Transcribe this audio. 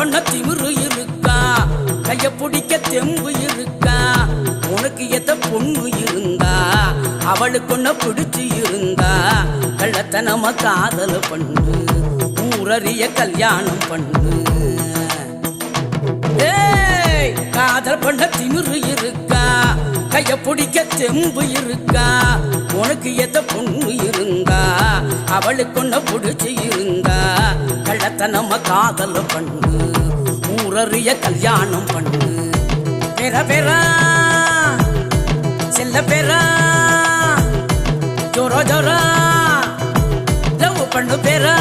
பண்ண திமிரு இருக்கா, கைய பிடிக்க தெம்பு இருக்கா, உனக்கு எத்த பொண்ணு இருந்தா அவளுக்கு ஒன்ன பிடிச்சு இருந்தா கள்ளத்தனமா காதல பண்ணு, ஊரறிய கல்யாணம் பண்ணு. காதல் பண்ண திமிரு இருக்கா, கைய பிடிக்க தெம்பு இருக்கா, உனக்கு எத்த பொண்ணு இருந்தா அவளுக்கு ஒன்ன பிடிச்சு இருந்தா கள்ளத்தனமா காதல பண்ணு, ஊரறிய கல்யாணம் பண்ணு. பெற பெறா செல்ல பெறா ஜோரா ஜோரா லவ் பண்ணு பெறா.